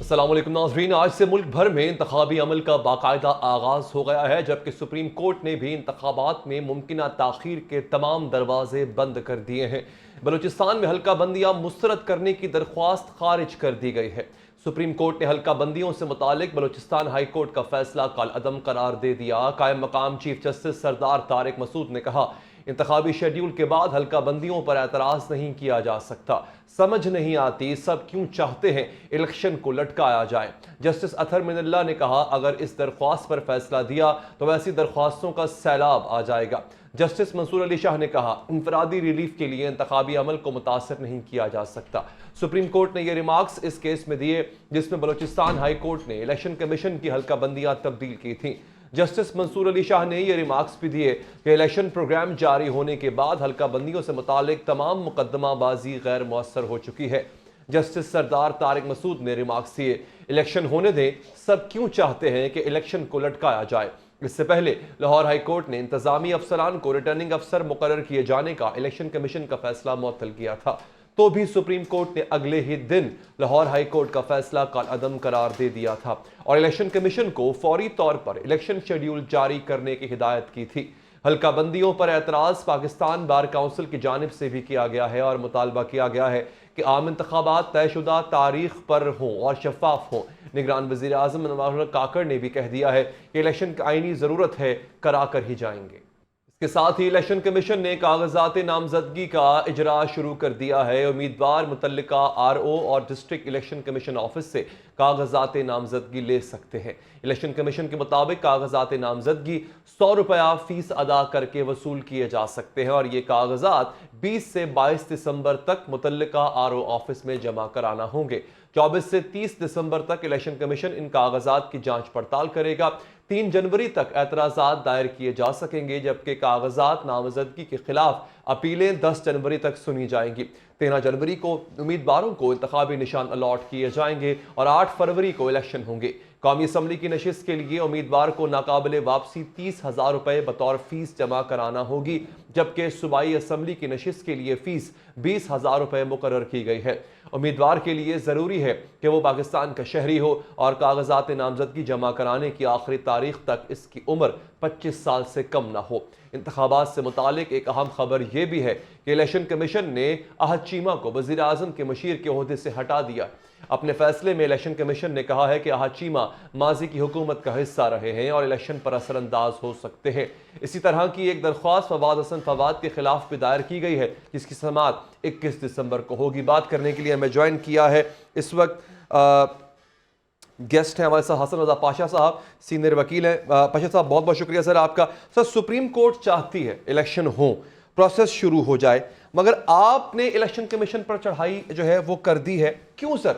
السلام علیکم ناظرین، آج سے ملک بھر میں انتخابی عمل کا باقاعدہ آغاز ہو گیا ہے، جبکہ سپریم کورٹ نے بھی انتخابات میں ممکنہ تاخیر کے تمام دروازے بند کر دیے ہیں۔ بلوچستان میں حلقہ بندیاں مسترد کرنے کی درخواست خارج کر دی گئی ہے۔ سپریم کورٹ نے حلقہ بندیوں سے متعلق بلوچستان ہائی کورٹ کا فیصلہ کالعدم قرار دے دیا۔ قائم مقام چیف جسٹس سردار طارق مسعود نے کہا، انتخابی شیڈیول کے بعد حلقہ بندیوں پر اعتراض نہیں کیا جا سکتا۔ سمجھ نہیں آتی سب کیوں چاہتے ہیں الیکشن کو لٹکایا جائے۔ جسٹس اطہر من اللہ نے کہا، اگر اس درخواست پر فیصلہ دیا تو ایسی درخواستوں کا سیلاب آ جائے گا۔ جسٹس منصور علی شاہ نے کہا، انفرادی ریلیف کے لیے انتخابی عمل کو متاثر نہیں کیا جا سکتا۔ سپریم کورٹ نے یہ ریمارکس اس کیس میں دیے جس میں بلوچستان ہائی کورٹ نے الیکشن کمیشن کی حلقہ بندیاں تبدیل کی تھیں۔ جسٹس منصور علی شاہ نے یہ ریمارکس بھی دیے کہ الیکشن پروگرام جاری ہونے کے بعد حلقہ بندیوں سے متعلق تمام مقدمہ بازی غیر مؤثر ہو چکی ہے۔ جسٹس سردار طارق مسعود نے ریمارکس دیے، الیکشن ہونے دیں، سب کیوں چاہتے ہیں کہ الیکشن کو لٹکایا جائے۔ اس سے پہلے لاہور ہائی کورٹ نے انتظامی افسران کو ریٹرننگ افسر مقرر کیے جانے کا الیکشن کمیشن کا فیصلہ معطل کیا تھا، تو بھی سپریم کورٹ نے اگلے ہی دن لاہور ہائی کورٹ کا فیصلہ کالعدم قرار دے دیا تھا اور الیکشن کمیشن کو فوری طور پر الیکشن شیڈیول جاری کرنے کی ہدایت کی تھی۔ حلقہ بندیوں پر اعتراض پاکستان بار کونسل کی جانب سے بھی کیا گیا ہے اور مطالبہ کیا گیا ہے کہ عام انتخابات طے شدہ تاریخ پر ہوں اور شفاف ہوں۔ نگران وزیر اعظم انور اللہ کاکڑ نے بھی کہہ دیا ہے کہ الیکشن کی آئینی ضرورت ہے، کرا کر ہی جائیں گے۔ اس کے ساتھ ہی الیکشن کمیشن نے کاغذات نامزدگی کا اجرا شروع کر دیا ہے۔ امیدوار متعلقہ RO اور ڈسٹرکٹ الیکشن کمیشن آفس سے کاغذات نامزدگی لے سکتے ہیں۔ الیکشن کمیشن کے مطابق کاغذات نامزدگی 100 روپیہ فیس ادا کر کے وصول کیے جا سکتے ہیں اور یہ کاغذات 20 سے 22 دسمبر تک متعلقہ RO آفس میں جمع کرانا ہوں گے۔ 24 سے 30 دسمبر تک الیکشن کمیشن ان کاغذات کی جانچ پڑتال کرے گا۔ 3 جنوری تک اعتراضات دائر کیے جا سکیں گے، جبکہ کاغذات نامزدگی کے خلاف اپیلیں 10 جنوری تک سنی جائیں گی۔ 13 جنوری کو امیدواروں کو انتخابی نشان الاٹ کیے جائیں گے اور 8 فروری کو الیکشن ہوں گے۔ قومی اسمبلی کی نشست کے لیے امیدوار کو ناقابل واپسی 30,000 روپے بطور فیس جمع کرانا ہوگی، جبکہ صوبائی اسمبلی کی نشست کے لیے فیس 20,000 روپے مقرر کی گئی ہے۔ امیدوار کے لیے ضروری ہے کہ وہ پاکستان کا شہری ہو اور کاغذات نامزدگی جمع کرانے کی آخری تاریخ تک اس کی عمر 25 سال سے کم نہ ہو۔ انتخابات سے متعلق ایک اہم خبر یہ بھی ہے کہ الیکشن کمیشن نے احد چیمہ کو وزیر اعظم کے مشیر کے عہدے سے ہٹا دیا۔ اپنے فیصلے میں الیکشن کمیشن نے کہا ہے کہ احد چیمہ ماضی کی حکومت کا حصہ رہے ہیں اور الیکشن پر اثر انداز ہو سکتے ہیں۔ اسی طرح کی ایک درخواست فواد حسن فواد کے خلاف بھی دائر کی گئی ہے، جس کی سماعت 21 دسمبر کو ہوگی۔ بات کرنے کے لیے ہمیں جوائن کیا ہے اس وقت گیسٹ ہیں ہمارے ساتھ حسن رضا پاشا صاحب، سینئر وکیل ہیں۔ پاشا صاحب بہت بہت شکریہ سر آپ کا۔ سر، سپریم کورٹ چاہتی ہے الیکشن ہوں، پروسیس شروع ہو جائے، مگر آپ نے الیکشن کمیشن پر چڑھائی جو ہے وہ کر دی ہے، کیوں سر؟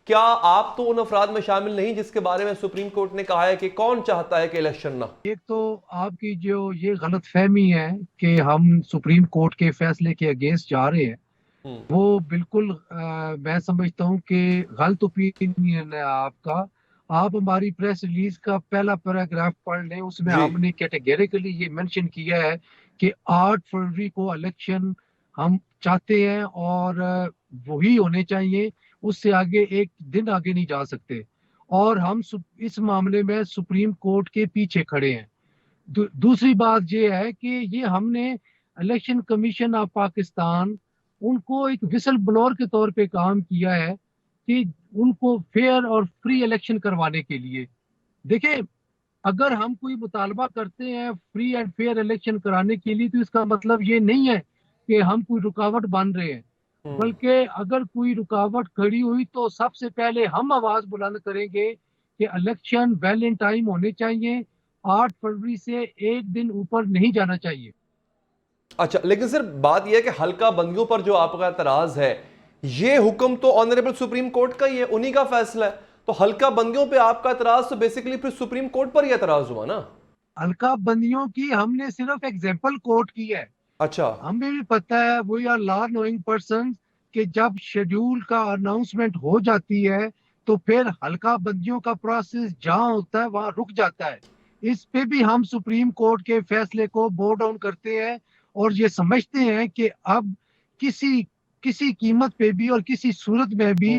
کیا آپ تو ان افراد میں شامل نہیں جس کے بارے میں سپریم کورٹ نے کہا ہے کہ کون چاہتا ہے کہ الیکشن نہ؟ ایک تو آپ کی جو یہ غلط فہمی ہے کہ ہم سپریم کورٹ کے فیصلے کے اگینسٹ جا رہے ہیں، وہ بالکل میں سمجھتا ہوں کہ غلط اوپینین ہے آپ کا۔ آپ ہماری پریس ریلیز کا پہلا پیراگراف پڑھ لیں، اس میں ہم نے کیٹیگریکلی یہ مینشن کیا ہے کہ 8 فروری کو الیکشن ہم چاہتے ہیں اور وہی ہونے چاہیے، اس سے آگے ایک دن آگے نہیں جا سکتے، اور ہم اس معاملے میں سپریم کورٹ کے پیچھے کھڑے ہیں۔ دوسری بات یہ ہے کہ یہ ہم نے الیکشن کمیشن آف پاکستان ان کو ایک وسل بلور کے طور پہ کام کیا ہے کہ ان کو فیئر اور فری الیکشن کروانے کے لیے۔ دیکھیں، اگر ہم کوئی مطالبہ کرتے ہیں فری اینڈ فیئر الیکشن کرانے کے لیے تو اس کا مطلب یہ نہیں ہے کہ ہم کوئی رکاوٹ بن رہے ہیں، بلکہ اگر کوئی رکاوٹ کھڑی ہوئی تو سب سے پہلے ہم آواز بلند کریں گے کہ الیکشن ویل ان ٹائم ہونے چاہیے، 8 فروری سے ایک دن اوپر نہیں جانا چاہیے۔ اچھا، لیکن سر بات یہ ہے کہ حلقہ بندیوں پر جو آپ کا اعتراض ہے، یہ حکم تو آنریبل سپریم کورٹ کا ہی ہے، انہی کا فیصلہ ہے، تو حلقہ بندیوں پہ آپ کا اعتراض تو بیسیکلی پھر سپریم کورٹ پر ہی اعتراض ہوا نا؟ حلقہ بندیوں کی ہم نے صرف ایگزامپل کوٹ کی ہے۔ اچھا، ہمیں بھی پتہ ہے we are law knowing person کہ جب شیڈیول کا اناؤنسمنٹ ہو جاتی ہے تو پھر حلقہ بندیوں کا پروسیس جہاں ہوتا ہے وہاں رک جاتا ہے۔ اس پہ بھی ہم سپریم کورٹ کے فیصلے کو بو ڈاؤن کرتے ہیں اور یہ سمجھتے ہیں کہ اب کسی قیمت پہ بھی اور کسی صورت میں بھی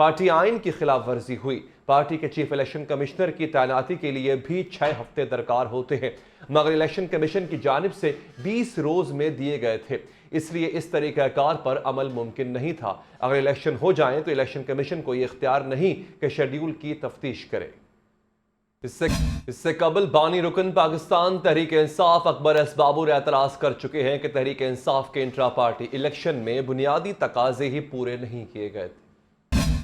پارٹی آئین کی خلاف ورزی ہوئی۔ پارٹی کے چیف الیکشن کمشنر کی تعیناتی کے لیے بھی 6 ہفتے درکار ہوتے ہیں، مگر الیکشن کمیشن کی جانب سے 20 روز میں دیے گئے تھے، اس لیے اس طریقہ کار پر عمل ممکن نہیں تھا۔ اگر الیکشن ہو جائیں تو الیکشن کمیشن کو یہ اختیار نہیں کہ شیڈیول کی تفتیش کرے۔ اس سے قبل بانی رکن پاکستان تحریک انصاف اکبر ایس بابر اعتراض کر چکے ہیں کہ تحریک انصاف کے انٹرا پارٹی الیکشن میں بنیادی تقاضے ہی پورے نہیں کیے گئے تھے۔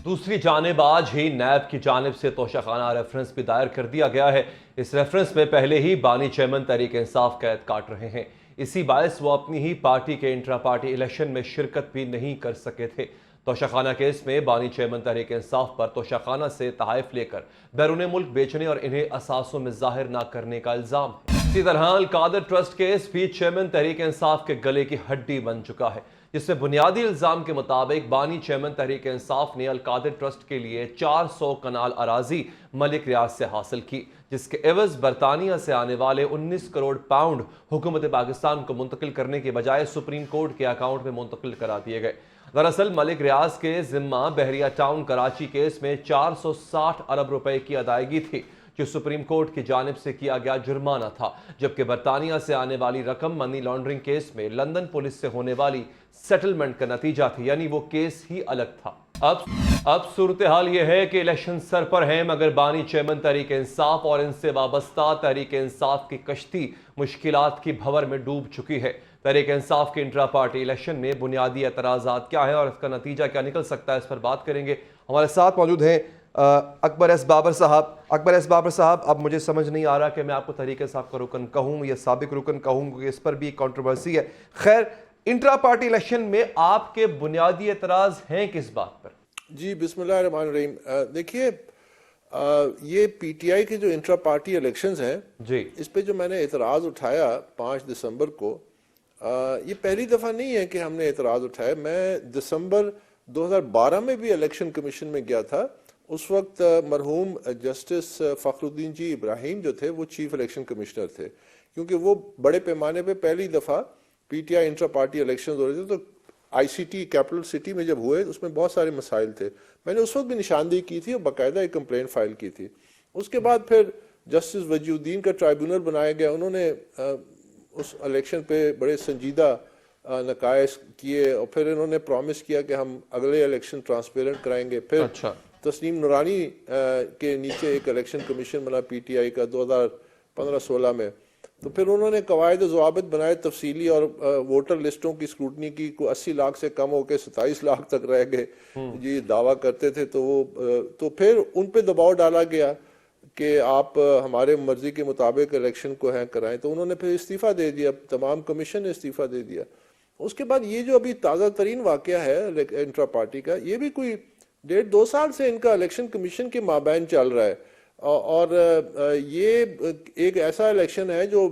دوسری جانب آج ہی نیب کی جانب سے توشیخانہ ریفرنس بھی دائر کر دیا گیا ہے۔ اس ریفرنس میں پہلے ہی بانی چیئرمین تحریک انصاف قید کاٹ رہے ہیں، اسی باعث وہ اپنی ہی پارٹی کے انٹرا پارٹی الیکشن میں شرکت بھی نہیں کر سکے تھے۔ توشیخانہ کیس میں بانی چیئرمین تحریک انصاف پر توشیخانہ سے تحائف لے کر بیرون ملک بیچنے اور انہیں اثاثوں میں ظاہر نہ کرنے کا الزام ہے۔ اسی طرح القادر ٹرسٹ کیس بھی چیئرمین تحریک انصاف کے گلے کی ہڈی بن چکا ہے، جس میں بنیادی الزام کے مطابق بانی چیئرمین تحریک انصاف نے القادر ٹرسٹ کے لیے 400 کنال اراضی ملک ریاض سے حاصل کی، جس کے عوض برطانیہ سے آنے والے 19 کروڑ پاؤنڈ حکومت پاکستان کو منتقل کرنے کے بجائے سپریم کورٹ کے اکاؤنٹ میں منتقل کرا دیے گئے۔ دراصل ملک ریاض کے ذمہ بحریہ ٹاؤن کراچی کیس میں 460 ارب روپے کی ادائیگی تھی، جو سپریم کورٹ کی جانب سے کیا گیا جرمانہ تھا، جبکہ برطانیہ سے آنے والی رقم منی لانڈرنگ کیس میں لندن پولیس سے ہونے والی سیٹلمنٹ کا نتیجہ تھی، یعنی وہ کیس ہی الگ تھا۔ اب صورتحال یہ ہے کہ الیکشن سر پر ہیں، مگر بانی چیئرمین تحریک انصاف اور ان سے وابستہ تحریک انصاف کی کشتی مشکلات کی بھنور میں ڈوب چکی ہے۔ تحریک انصاف کے انٹرا پارٹی الیکشن میں بنیادی اعتراضات کیا ہیں اور اس کا نتیجہ کیا نکل سکتا ہے، اس پر بات کریں گے۔ ہمارے ساتھ موجود ہیں اکبر ایس بابر صاحب۔ اکبر ایس بابر صاحب، اب مجھے سمجھ نہیں آ رہا کہ میں آپ کو تحریک انصاف کا رکن کہوں یا سابق رکن کہوں، کیونکہ اس پر بھی کنٹروورسی ہے۔ خیر، انٹرا پارٹی الیکشن میں آپ کے بنیادی اعتراض ہیں کس بات پر؟ جی بسم اللہ الرحمن الرحیم۔ دیکھیے، یہ پی ٹی آئی کے جو انٹرا پارٹی الیکشنز ہیں، جی، اس پہ جو میں نے اعتراض اٹھایا 5 دسمبر کو، یہ پہلی دفعہ نہیں ہے کہ ہم نے اعتراض اٹھایا۔ میں دسمبر 2012 میں بھی الیکشن کمیشن میں گیا تھا۔ اس وقت مرحوم جسٹس فخر الدین جی ابراہیم جو تھے وہ چیف الیکشن کمشنر تھے، کیونکہ وہ بڑے پیمانے پہ پہلی دفعہ P T I intra party election ہو رہے تھے، تو I C T capital city میں جب ہوئے اس میں بہت سارے مسائل تھے۔ میں نے اس وقت بھی نشاندہی کی تھی اور باقاعدہ ایک کمپلین فائل کی تھی۔ اس کے بعد پھر جسٹس وجی الدین کا ٹرائیبونل بنایا گیا، انہوں نے اس الیکشن پہ بڑے سنجیدہ نقائص کیے، اور پھر انہوں نے پرومس کیا کہ ہم اگلے الیکشن ٹرانسپیرنٹ کرائیں گے۔ پھر تسنیم نورانی کے نیچے ایک الیکشن کمیشن بنا پی ٹی آئی کا 2015-16 میں، تو پھر انہوں نے قواعد و ضوابط بنائے تفصیلی، اور ووٹر لسٹوں کی اسکروٹنی کی، کو 80 لاکھ سے کم ہو کے 27 لاکھ تک رہ گئے جی دعویٰ کرتے تھے، تو پھر ان پہ دباؤ ڈالا گیا کہ آپ ہمارے مرضی کے مطابق الیکشن کو ہینگ کرائیں، تو انہوں نے پھر استعفیٰ دے دیا، تمام کمیشن نے استعفیٰ دے دیا۔ اس کے بعد یہ جو ابھی تازہ ترین واقعہ ہے انٹرا پارٹی کا، یہ بھی کوئی 1.5-2 سال سے ان کا الیکشن کمیشن کے مابین چل رہا ہے، اور یہ ایک ایسا الیکشن ہے جو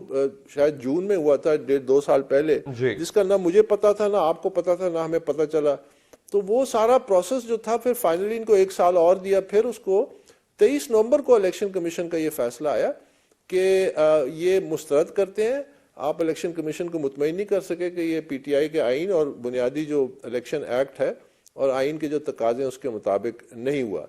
شاید جون میں ہوا تھا 1.5-2 سال پہلے، جس کا نہ مجھے پتا تھا، نہ آپ کو پتا تھا، نہ ہمیں پتا چلا۔ تو وہ سارا پروسیس جو تھا، پھر فائنلی ان کو 1 سال اور دیا، پھر اس کو 23 نومبر کو الیکشن کمیشن کا یہ فیصلہ آیا کہ یہ مسترد کرتے ہیں۔ آپ الیکشن کمیشن کو مطمئن نہیں کر سکے کہ یہ پی ٹی آئی کے آئین اور بنیادی جو الیکشن ایکٹ ہے اور آئین کے جو تقاضے ہیں اس کے مطابق نہیں ہوا۔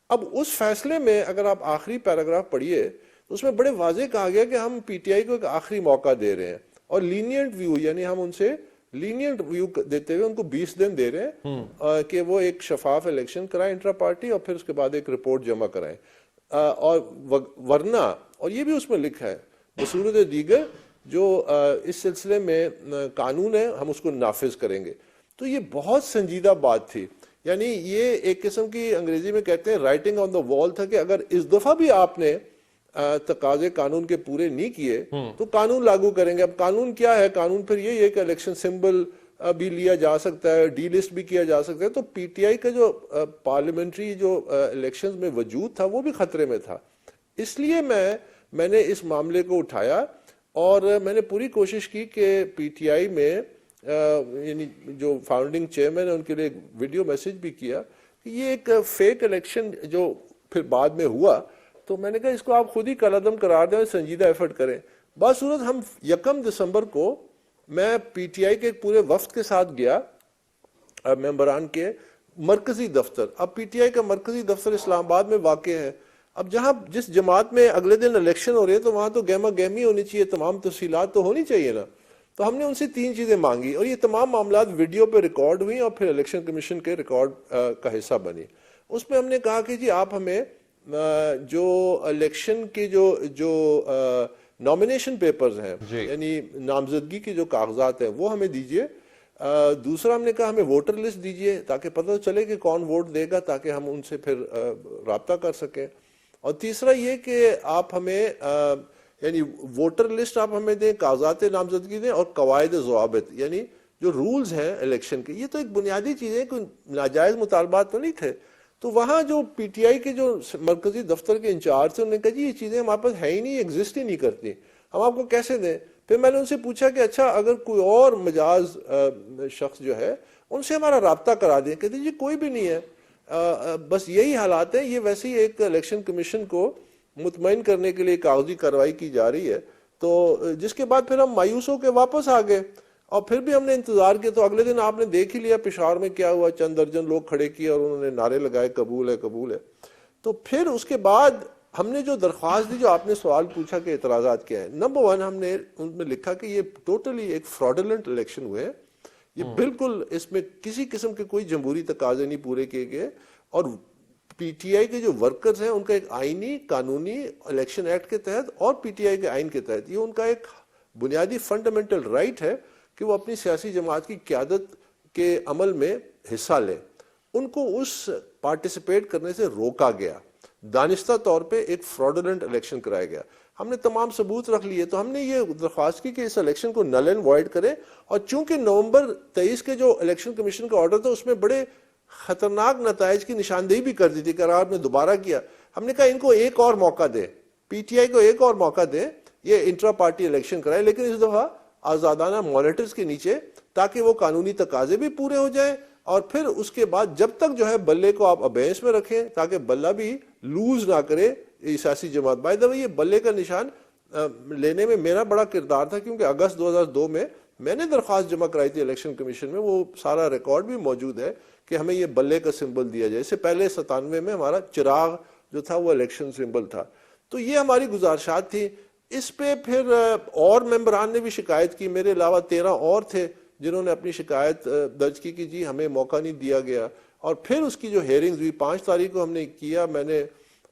اب اس فیصلے میں اگر آپ آخری پیراگراف پڑھیے تو اس میں بڑے واضح کہا گیا کہ ہم پی ٹی آئی کو ایک آخری موقع دے رہے ہیں، اور لینینٹ ویو، یعنی ہم ان سے لینینٹ ویو دیتے ہوئے ان کو 20 دن دے رہے ہیں کہ وہ ایک شفاف الیکشن کرائیں انٹرا پارٹی، اور پھر اس کے بعد ایک رپورٹ جمع کرائیں، اور ورنہ، اور یہ بھی اس میں لکھا ہے، بصورت دیگر جو اس سلسلے میں قانون ہے ہم اس کو نافذ کریں گے۔ تو یہ بہت سنجیدہ بات تھی، یعنی یہ ایک قسم کی انگریزی میں کہتے ہیں رائٹنگ آن دا وال تھا، کہ اگر اس دفعہ بھی آپ نے تقاضے قانون کے پورے نہیں کیے تو قانون لاگو کریں گے۔ اب قانون کیا ہے؟ قانون پھر یہ ہے کہ الیکشن سمبل بھی لیا جا سکتا ہے، ڈی لسٹ بھی کیا جا سکتا ہے۔ تو پی ٹی آئی کا جو پارلیمنٹری جو الیکشنز میں وجود تھا وہ بھی خطرے میں تھا، اس لیے میں نے اس معاملے کو اٹھایا، اور میں نے پوری کوشش کی کہ پی ٹی آئی میں یعنی جو فاؤنڈنگ چیئرمین ہے ان کے لیے ایک ویڈیو میسج بھی کیا کہ یہ ایک فیک الیکشن جو پھر بعد میں ہوا، تو میں نے کہا اس کو آپ خود ہی کالعدم قرار دیں اور سنجیدہ ایفرٹ کریں۔ بصورت ہم 1 دسمبر کو میں پی ٹی آئی کے ایک پورے وفد کے ساتھ گیا، ممبران کے، مرکزی دفتر، اب پی ٹی آئی کا مرکزی دفتر اسلام آباد میں واقع ہے. اب جہاں جس جماعت میں اگلے دن الیکشن ہو رہے ہیں تو وہاں تو گہما گہمی ہونی چاہیے، تمام تفصیلات تو ہونی چاہیے نا. تو ہم نے ان سے 3 چیزیں مانگی اور یہ تمام معاملات ویڈیو پہ ریکارڈ ہوئی اور پھر الیکشن کمیشن کے ریکارڈ کا حصہ بنی. اس میں ہم نے کہا کہ جی آپ ہمیں جو الیکشن کے جو نامینیشن پیپرز ہیں یعنی نامزدگی کے جو کاغذات ہیں وہ ہمیں دیجئے. دوسرا ہم نے کہا ہمیں ووٹر لسٹ دیجئے تاکہ پتہ چلے کہ کون ووٹ دے گا، تاکہ ہم ان سے پھر رابطہ کر سکیں. اور تیسرا یہ کہ آپ ہمیں یعنی ووٹر لسٹ آپ ہمیں دیں، کاغذات نامزدگی دیں اور قواعد ضوابط یعنی جو رولز ہیں الیکشن کے. یہ تو ایک بنیادی چیزیں، کوئی ناجائز مطالبات تو نہیں تھے. تو وہاں جو پی ٹی آئی کے جو مرکزی دفتر کے انچارج تھے انہوں نے کہا جی یہ چیزیں ہمارے پاس ہے ہی نہیں، ایگزسٹ ہی نہیں کرتی، ہم آپ کو کیسے دیں. پھر میں نے ان سے پوچھا کہ اچھا اگر کوئی اور مجاز شخص جو ہے ان سے ہمارا رابطہ کرا دیں. کہتے جی کوئی بھی نہیں ہے، بس یہی حالات ہیں. یہ ویسے ہی ایک الیکشن کمیشن کو مطمئن کرنے کے لیے کاغذی کارروائی کی جا رہی ہے. تو جس کے بعد پھر ہم مایوس ہو کے واپس آ گئے اور پھر بھی ہم نے انتظار کیا. تو اگلے دن آپ نے دیکھ ہی لیا پشاور میں کیا ہوا، چند درجن لوگ کھڑے کیے اور انہوں نے نعرے لگائے قبول ہے قبول ہے. تو پھر اس کے بعد ہم نے جو درخواست دی، جو آپ نے سوال پوچھا کہ اعتراضات کیا ہے، نمبر 1 ہم نے ان میں لکھا کہ یہ ٹوٹلی ایک فراڈولنٹ الیکشن ہوئے ہیں. یہ بالکل اس میں کسی قسم کے کوئی جمہوری تقاضے نہیں پورے کیے گئے اور پی ٹی آئی کے جو ورکرز ہیں ان کا ایک آئینی قانونی الیکشن ایکٹ کے تحت اور پی ٹی آئی کے آئین کے تحت یہ ان کا ایک بنیادی فنڈامنٹل رائٹ ہے کہ وہ اپنی سیاسی جماعت کی قیادت کے عمل میں حصہ لیں. ان کو اس پارٹیسپیٹ کرنے سے روکا گیا، دانستہ طور پہ ایک فراڈولنٹ الیکشن کرایا گیا. ہم نے تمام ثبوت رکھ لیے. تو ہم نے یہ درخواست کی کہ اس الیکشن کو نل اینڈ وائڈ کرے. اور چونکہ نومبر 23 کے جو الیکشن کمیشن کا آرڈر تھا اس میں بڑے خطرناک نتائج کی نشاندہی بھی کر دی تھی کہ اگر آپ نے دوبارہ کیا، ہم نے کہا ان کو ایک اور موقع دیں، پی ٹی آئی کو ایک اور موقع دیں، یہ انٹرا پارٹی الیکشن کرائے لیکن اس دفعہ آزادانہ مانیٹرز کے نیچے، تاکہ وہ قانونی تقاضے بھی پورے ہو جائیں. اور پھر اس کے بعد جب تک جو ہے بلے کو آپ ابینس میں رکھیں تاکہ بلہ بھی لوز نہ کرے سیاسی جماعت. بائی دا وے یہ بلے کا نشان لینے میں میرا بڑا کردار تھا کیونکہ اگست 2002 میں نے درخواست جمع کرائی تھی الیکشن کمیشن میں. وہ سارا ریکارڈ بھی موجود ہے کہ ہمیں یہ بلے کا سمبل دیا جائے. اس سے پہلے 97 میں ہمارا چراغ جو تھا وہ الیکشن سمبل تھا. تو یہ ہماری گزارشات تھی. اس پہ پھر اور ممبران نے بھی شکایت کی، میرے علاوہ 13 اور تھے جنہوں نے اپنی شکایت درج کی کہ جی ہمیں موقع نہیں دیا گیا. اور پھر اس کی جو ہیئرنگز ہوئی 5 تاریخ کو ہم نے کیا، میں نے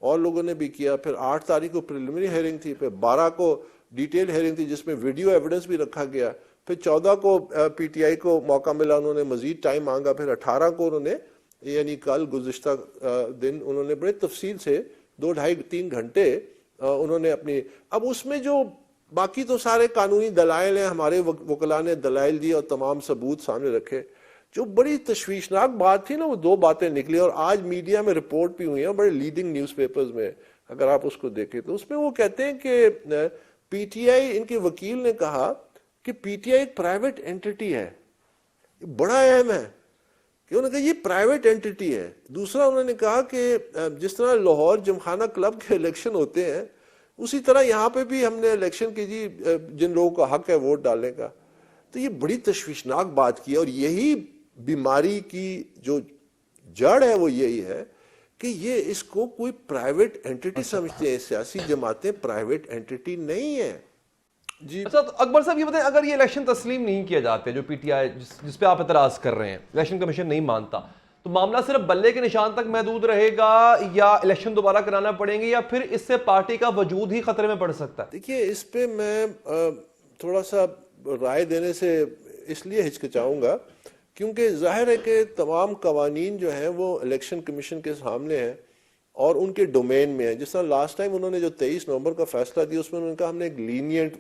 اور لوگوں نے بھی کیا. پھر 8 تاریخ کو پریلیمنری ہیئرنگ تھی، پھر 12 کو ڈیٹیل ہیئرنگ تھی جس میں ویڈیو ایویڈنس بھی رکھا گیا. پھر 14 کو پی ٹی آئی کو موقع ملا، انہوں نے مزید ٹائم مانگا. پھر 18 کو انہوں نے یعنی کل گزشتہ دن انہوں نے بڑے تفصیل سے 2-2.5-3 گھنٹے انہوں نے اپنی. اب اس میں جو باقی تو سارے قانونی دلائل ہیں، ہمارے وکلاء نے دلائل دی اور تمام ثبوت سامنے رکھے. جو بڑی تشویشناک بات تھی نا، وہ 2 باتیں نکلی اور آج میڈیا میں رپورٹ بھی ہوئی ہیں بڑے لیڈنگ نیوز پیپرز میں. اگر آپ اس کو دیکھیں تو اس میں وہ کہتے ہیں کہ پی ٹی آئی، ان کے وکیل نے کہا کہ پی ٹی آئی ایک پرائیویٹ اینٹی ہے. بڑا اہم ہے کہ انہوں نے کہا یہ پرائیویٹ اینٹی ہے. دوسرا انہوں نے کہا کہ جس طرح لاہور جمخانہ کلب کے الیکشن ہوتے ہیں اسی طرح یہاں پہ بھی ہم نے الیکشن کی جی جن لوگوں کا حق ہے ووٹ ڈالنے کا. تو یہ بڑی تشویشناک بات کی اور یہی بیماری کی جو جڑ ہے وہ یہی ہے کہ یہ اس کو کوئی پرائیویٹ اینٹی سمجھتے ہیں. سیاسی جماعتیں پرائیویٹ اینٹی نہیں ہیں. جی اچھا اکبر صاحب یہ بتائیں، اگر یہ الیکشن تسلیم نہیں کیا جاتے جو پی ٹی آئی جس پہ آپ اعتراض کر رہے ہیں، الیکشن کمیشن نہیں مانتا، تو معاملہ صرف بلے کے نشان تک محدود رہے گا یا الیکشن دوبارہ کرانا پڑیں گے یا پھر اس سے پارٹی کا وجود ہی خطرے میں پڑ سکتا ہے؟ دیکھیے اس پہ میں تھوڑا سا رائے دینے سے اس لیے ہچکچاؤں گا کیونکہ ظاہر ہے کہ تمام قوانین جو ہیں وہ الیکشن کمیشن کے سامنے ہیں اور ان کے ڈومین میں ہیں. جس طرح لاسٹ ٹائم انہوں نے جو 23 نومبر کا فیصلہ دیا اس میں انہوں نے کہا ہم نے ایک لینینٹ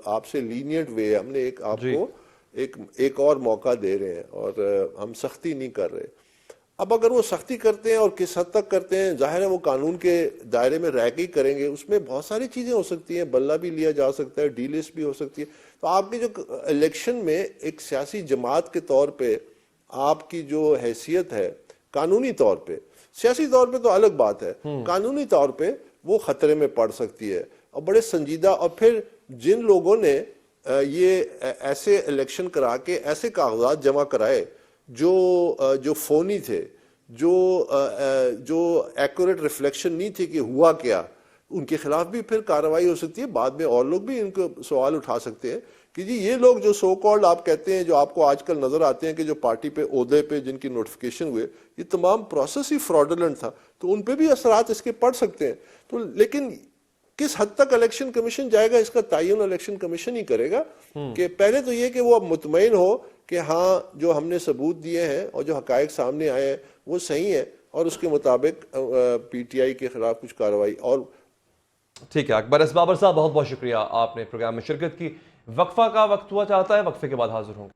آپ سے لینینٹ وے، ہم نے ایک آپ کو ایک اور موقع دے رہے ہیں اور ہم سختی نہیں کر رہے. اب اگر وہ سختی کرتے ہیں اور کس حد تک کرتے ہیں، ظاہر ہے وہ قانون کے دائرے میں رہ کے ہی کریں گے. اس میں بہت ساری چیزیں ہو سکتی ہیں، بلہ بھی لیا جا سکتا ہے، ڈی لسٹ بھی ہو سکتی ہے. تو آپ کی جو الیکشن میں ایک سیاسی جماعت کے طور پہ آپ کی جو حیثیت ہے قانونی طور پہ، سیاسی طور پہ تو الگ بات ہے، قانونی طور پہ وہ خطرے میں پڑ سکتی ہے اور بڑے سنجیدہ. اور پھر جن لوگوں نے یہ ایسے الیکشن کرا کے ایسے کاغذات جمع کرائے جو فونی تھے، جو ایکوریٹ ریفلیکشن نہیں تھی کہ ہوا کیا، ان کے خلاف بھی پھر کارروائی ہو سکتی ہے. بعد میں اور لوگ بھی ان کو سوال اٹھا سکتے ہیں کہ جی یہ لوگ جو سو کالڈ آپ کہتے ہیں، جو آپ کو آج کل نظر آتے ہیں کہ جو پارٹی پہ عہدے پہ جن کی نوٹیفیکیشن ہوئے، یہ تمام پروسیس ہی فراڈولنٹ تھا، تو ان پہ بھی اثرات اس کے پڑ سکتے ہیں. تو لیکن کس حد تک الیکشن کمیشن جائے گا، اس کا تعین الیکشن کمیشن ہی کرے گا. کہ پہلے تو یہ کہ وہ اب مطمئن ہو کہ ہاں جو ہم نے ثبوت دیے ہیں اور جو حقائق سامنے آئے ہیں وہ صحیح ہیں، اور اس کے مطابق پی ٹی آئی کے خلاف کچھ کارروائی. اور ٹھیک ہے اکبر اس بابر صاحب، بہت بہت شکریہ آپ نے پروگرام میں شرکت کی. وقفہ کا وقت ہوا چاہتا ہے، وقفے کے بعد حاضر ہوں گے.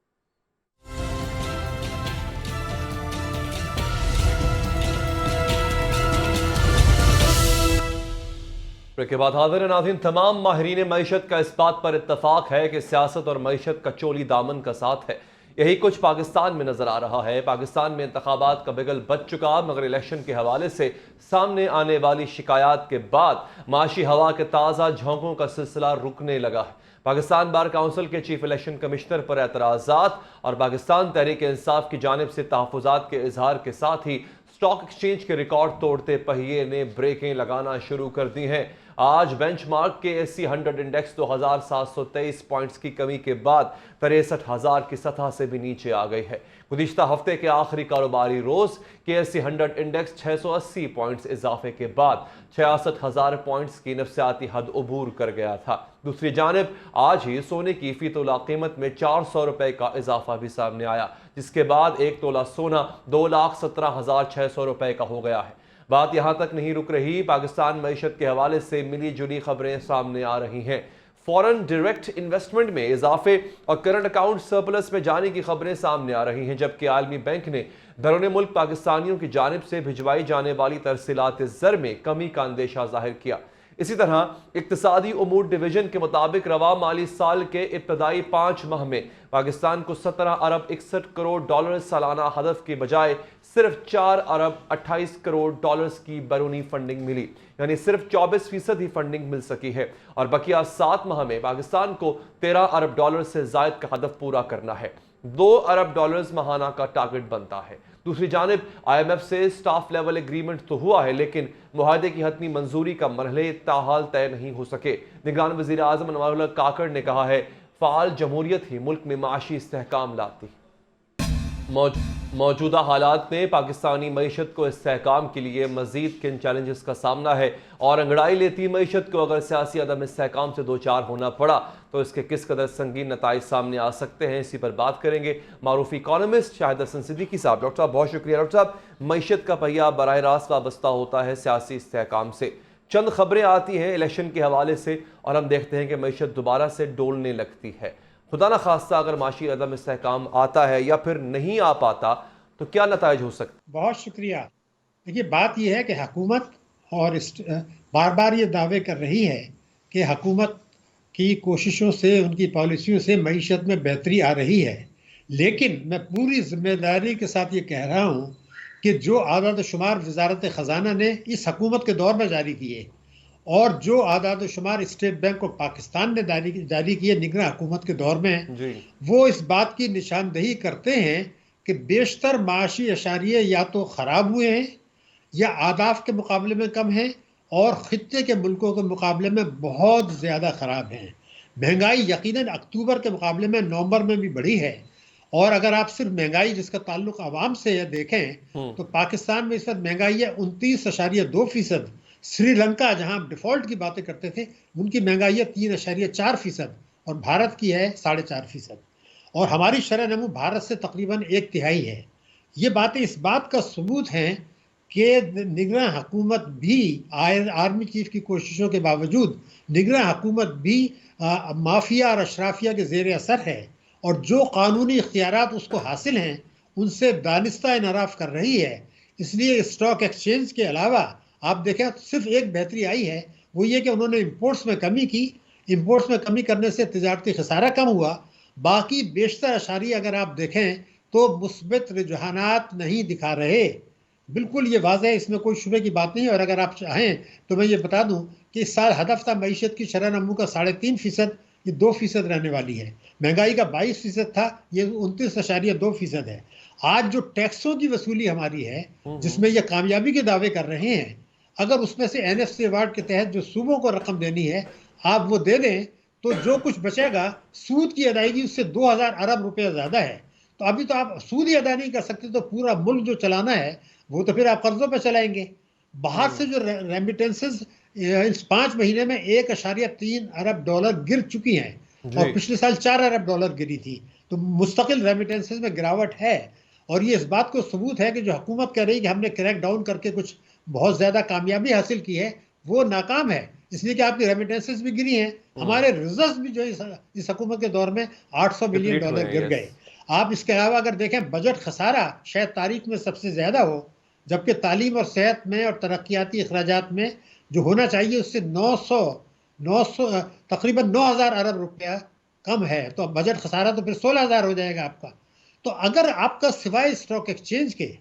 کے بعد حاضر ہیں ناظرین. تمام ماہرین معیشت کا اس بات پر اتفاق ہے کہ سیاست اور معیشت کا چولی دامن کا ساتھ ہے. یہی کچھ پاکستان میں نظر آ رہا ہے. پاکستان میں انتخابات کا بگل بچ چکا، مگر الیکشن کے حوالے سے سامنے آنے والی شکایات کے بعد معاشی ہوا کے تازہ جھونکوں کا سلسلہ رکنے لگا ہے. پاکستان بار کونسل کے چیف الیکشن کمشنر پر اعتراضات اور پاکستان تحریک انصاف کی جانب سے تحفظات کے اظہار کے ساتھ ہی سٹاک ایکسچینج کے ریکارڈ توڑتے پہیے نے بریکیں لگانا شروع کر دی ہیں. آج بینچ مارک کے ایس سی 100 انڈیکس 2723 پوائنٹس کی کمی کے بعد 63,000 کی سطح سے بھی نیچے آ گئی ہے. گزشتہ ہفتے کے آخری کاروباری روز کے ایس سی 100 انڈیکس 680 پوائنٹس اضافے کے بعد 66,000 پوائنٹس کی نفسیاتی حد عبور کر گیا تھا. دوسری جانب آج ہی سونے کی فی تولہ قیمت میں 400 روپے کا اضافہ بھی سامنے آیا، جس کے بعد ایک تولہ سونا 2,17,600 روپے کا ہو گیا ہے. بات یہاں تک نہیں رک رہی. پاکستان معیشت کے حوالے سے ملی جلی خبریں سامنے آ رہی ہیں. فورن ڈائریکٹ انویسٹمنٹ میں اضافے اور کرنٹ اکاؤنٹ سرپلس میں جانے کی خبریں سامنے آ رہی ہیں، جبکہ عالمی بینک نے بیرون ملک پاکستانیوں کی جانب سے بھجوائی جانے والی ترسیلات زر میں کمی کا اندیشہ ظاہر کیا. اسی طرح اقتصادی امور ڈویژن کے مطابق رواں مالی سال کے ابتدائی 5 ماہ میں پاکستان کو 17 ارب 61 کروڑ ڈالر سالانہ ہدف کے بجائے صرف 4 ارب 28 کروڑ ڈالرز کی بیرونی فنڈنگ ملی، یعنی صرف 24% ہی فنڈنگ مل سکی ہے، اور بقیہ 7 ماہ میں پاکستان کو 13 ارب ڈالر سے زائد کا ہدف پورا کرنا ہے. 2 ارب ڈالرز ماہانہ کا ٹارگٹ بنتا ہے. دوسری جانب آئی ایم ایف سے سٹاف لیول ایگریمنٹ تو ہوا ہے، لیکن معاہدے کی حتمی منظوری کا مرحلے تاحال طے نہیں ہو سکے. نگران وزیر اعظم انوار اللہ کاکڑ نے کہا ہے فعال جمہوریت ہی ملک میں معاشی استحکام لاتی. موجودہ حالات میں پاکستانی معیشت کو استحکام کے لیے مزید کن چیلنجز کا سامنا ہے، اور انگڑائی لیتی معیشت کو اگر سیاسی عدم استحکام سے دوچار ہونا پڑا تو اس کے کس قدر سنگین نتائج سامنے آ سکتے ہیں، اسی پر بات کریں گے. معروف اکانومسٹ شاہد حسن صدیقی صاحب. ڈاکٹر صاحب بہت شکریہ. ڈاکٹر صاحب، معیشت کا پہیہ براہ راست وابستہ ہوتا ہے سیاسی استحکام سے. چند خبریں آتی ہیں الیکشن کے حوالے سے اور ہم دیکھتے ہیں کہ معیشت دوبارہ سے ڈولنے لگتی ہے. خدا نہ خواستہ اگر معاشی عدم استحکام آتا ہے یا پھر نہیں آ پاتا تو کیا نتائج ہو سکتے؟ بہت شکریہ. دیکھیے بات یہ ہے کہ حکومت اور بار بار یہ دعوے کر رہی ہے کہ حکومت کی کوششوں سے، ان کی پالیسیوں سے معیشت میں بہتری آ رہی ہے، لیکن میں پوری ذمہ داری کے ساتھ یہ کہہ رہا ہوں کہ جو اعداد و شمار وزارت خزانہ نے اس حکومت کے دور میں جاری کیے اور جو اعداد و شمار اسٹیٹ بینک آف پاکستان نے جاری کیے نگراں حکومت کے دور میں، وہ اس بات کی نشاندہی کرتے ہیں کہ بیشتر معاشی اشاریے یا تو خراب ہوئے ہیں یا اہداف کے مقابلے میں کم ہیں اور خطے کے ملکوں کے مقابلے میں بہت زیادہ خراب ہیں. مہنگائی یقیناً اکتوبر کے مقابلے میں نومبر میں بھی بڑھی ہے، اور اگر آپ صرف مہنگائی جس کا تعلق عوام سے دیکھیں تو پاکستان میں اس وقت مہنگائی ہے 29.2%. سری لنکا جہاں ڈیفالٹ کی باتیں کرتے تھے ان کی مہنگائی ہے 3.4%، اور بھارت کی ہے 4.5%، اور ہماری شرح نمو بھارت سے تقریباً 1/3 ہے. یہ باتیں اس بات کا ثبوت ہیں کہ نگراں حکومت بھی آرمی چیف کی کوششوں کے باوجود نگراں حکومت بھی مافیا اور اشرافیہ کے زیر اثر ہے، اور جو قانونی اختیارات اس کو حاصل ہیں ان سے دانستہ انحراف کر رہی ہے. اس لیے اسٹاک ایکسچینج کے علاوہ آپ دیکھیں صرف ایک بہتری آئی ہے، وہ یہ کہ انہوں نے امپورٹس میں کمی کی. امپورٹس میں کمی کرنے سے تجارتی خسارہ کم ہوا. باقی بیشتر اشاریہ اگر آپ دیکھیں تو مثبت رجحانات نہیں دکھا رہے. بالکل یہ واضح ہے، اس میں کوئی شبے کی بات نہیں. اور اگر آپ چاہیں تو میں یہ بتا دوں کہ اس سال ہدف تھا معیشت کی شرح نمو کا 3.5%، یہ 2% رہنے والی ہے. مہنگائی کا 22% تھا، یہ 29.2% ہے. آج جو ٹیکسوں کی وصولی ہماری ہے جس میں یہ کامیابی کے دعوے کر رہے ہیں، اگر اس میں سے NFC ایوارڈ کے تحت جو صوبوں کو رقم دینی ہے آپ وہ دے دیں تو جو کچھ بچے گا سود کی ادائیگی اس سے 2000 ارب روپے زیادہ ہے. تو ابھی تو آپ سود ہی ادا نہیں کر سکتے تو پورا ملک جو چلانا ہے وہ تو پھر آپ قرضوں پہ چلائیں گے. باہر سے جو ریمیٹنسز اس 5 مہینے میں 1.3 ارب ڈالر گر چکی ہیں اور پچھلے سال 4 ارب ڈالر گری تھی. تو مستقل ریمیٹنسز میں گراوٹ ہے اور یہ اس بات کو ثبوت ہے کہ جو حکومت کہہ رہی کہ ہم نے کریک ڈاؤن کر کے کچھ بہت زیادہ کامیابی حاصل کی ہے وہ ناکام ہے، اس لیے کہ آپ کی ریمیٹنسز بھی گری ہیں. ہمارے ریزروز بھی جو اس حکومت کے دور میں 800 بلین ڈالر گر گئے. آپ اس کے علاوہ اگر دیکھیں بجٹ خسارہ شاید تاریخ میں سب سے زیادہ ہو، جبکہ تعلیم اور صحت میں اور ترقیاتی اخراجات میں جو ہونا چاہیے اس سے 900 تقریباً 9000 ارب روپیہ کم ہے. تو بجٹ خسارہ تو پھر 16000 ہو جائے گا آپ کا. تو اگر آپ کا سوائے اسٹاک ایکسچینج کے